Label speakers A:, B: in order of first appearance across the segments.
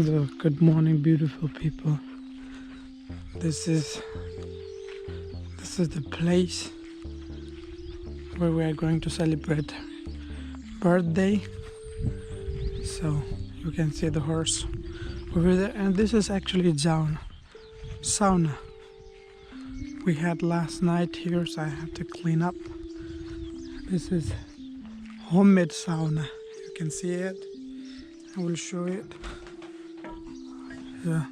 A: So, good morning, beautiful people. This is the place where we are going to celebrate birthday. So you can see the horse over there, and this is actually sauna we had last night here, so I have to clean up. This is homemade sauna. You can see it. I will show it. Yeah,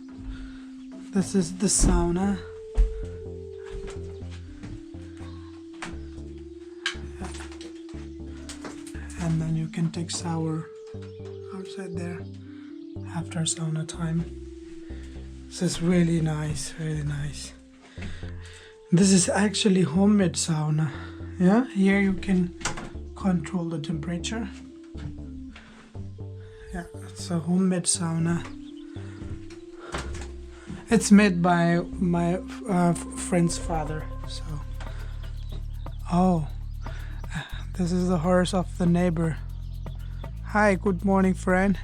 A: this is the sauna. Yeah. And then you can take shower outside there after sauna time. This is really nice, really nice. This is actually homemade sauna. Yeah, here you can control the temperature. Yeah, it's a homemade sauna. It's made by my friend's father. So, this is the horse of the neighbor. Hi, good morning, friend.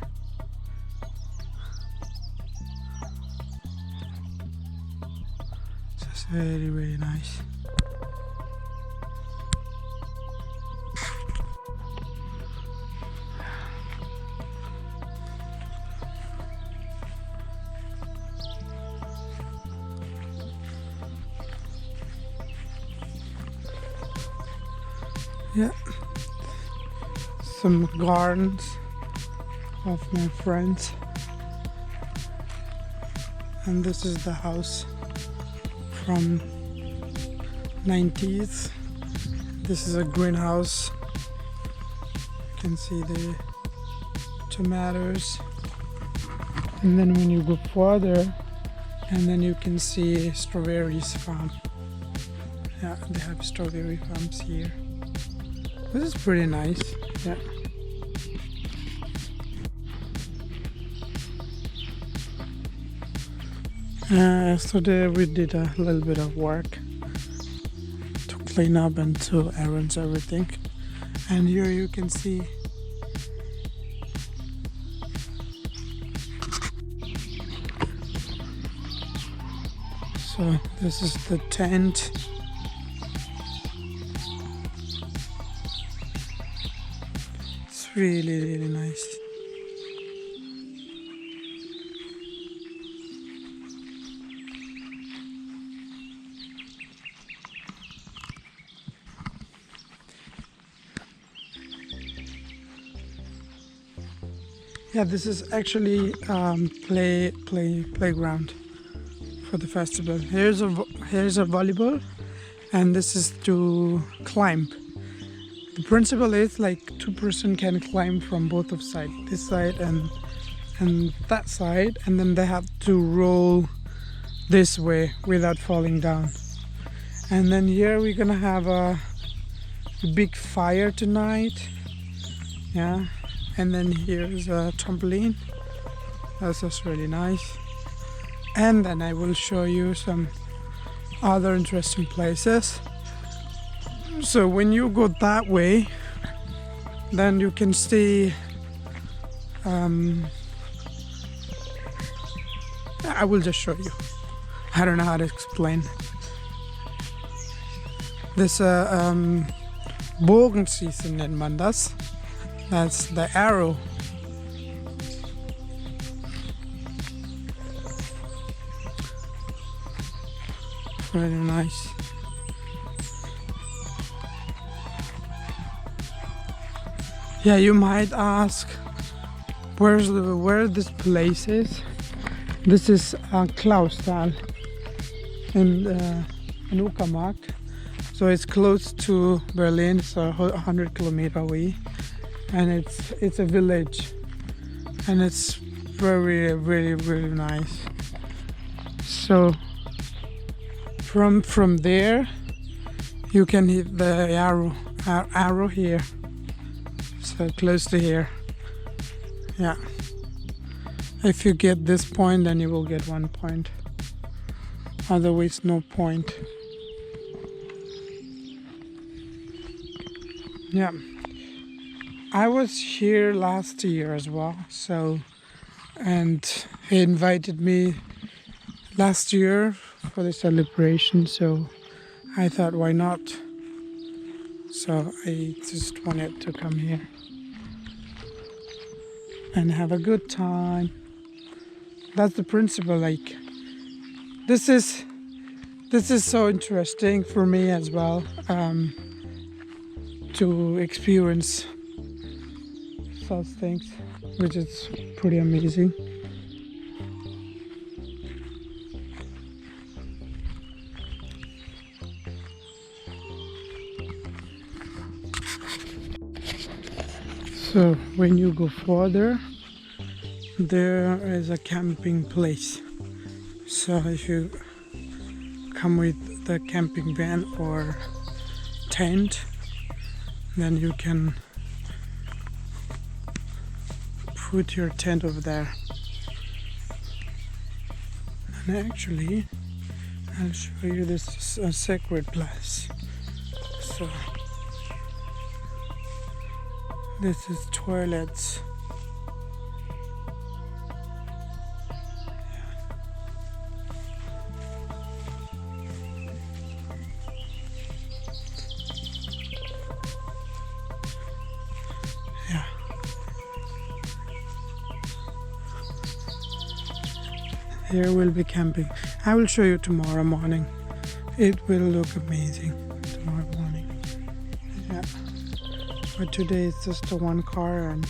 A: This is very, very nice. Yeah, some gardens of my friends, and this is the house from 90s. This is a greenhouse. You can see the tomatoes, and then when you go further, and then you can see strawberries farm. Yeah, they have strawberry farms here. This is pretty nice. Yeah. Yesterday we did a little bit of work to clean up and to arrange everything. And here you can see so this is the tent. Really, really nice. Yeah, this is actually playground for the festival. Here's a volleyball, and this is to climb. The principle is like 2 person can climb from both of sides, this side and that side, and then they have to roll this way without falling down. And then here we're gonna have a big fire tonight. Yeah, and then here's a trampoline. That's just really nice. And then I will show you some other interesting places. So when you go that way, then you can see, I will just show you. I don't know how to explain. This Bogenschießen nennt man das. That's the arrow. Very nice. Yeah, you might ask where this place is. This is Klausthal in Uckermark. So it's close to Berlin. It's 100 kilometers away, and it's a village, and it's very, really, really nice. So from there you can hit the arrow here. So close to here. Yeah. If you get this point, then you will get 1 point. Otherwise, no point. Yeah. I was here last year as well. So, and He invited me last year for the celebration, so I thought, why not? So I just wanted to come here and have a good time. That's the principle. Like, this is so interesting for me as well, to experience such things, which is pretty amazing. So when you go further, there is a camping place. So if you come with the camping van or tent, then you can put your tent over there. And actually, I'll show you, this is a sacred place. So this is toilets. Yeah. Here we'll be camping. I will show you tomorrow morning. It will look amazing tomorrow morning. Yeah. But today it's just a one car and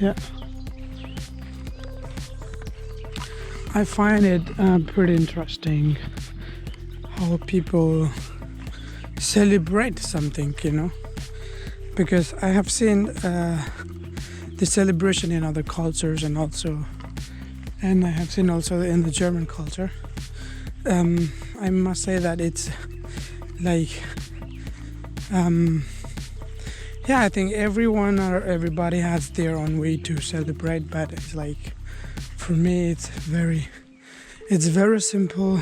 A: yeah. I find it pretty interesting how people celebrate something, because I have seen the celebration in other cultures, and I have seen also in the German culture. I must say that it's like, I think everyone or everybody has their own way to celebrate, but it's like, for me, it's very simple.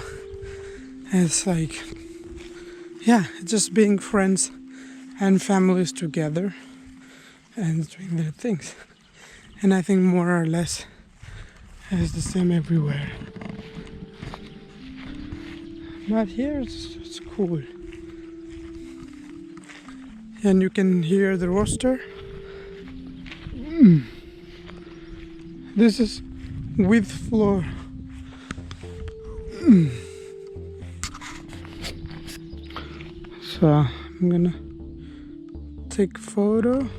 A: It's like, it's just being friends and families together and doing their things. And I think more or less it's the same everywhere. But here it's cool. And you can hear the rooster. This is with floor. So I'm gonna take a photo.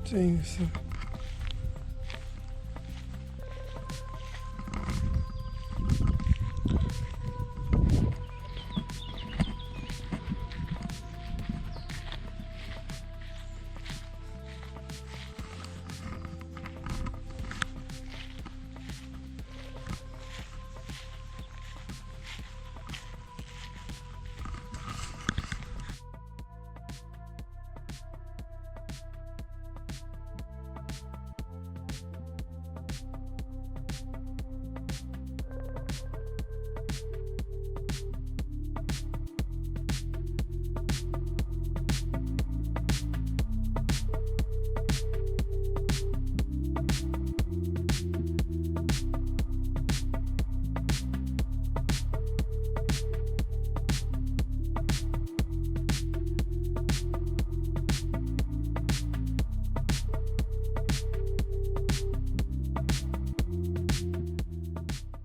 A: Things.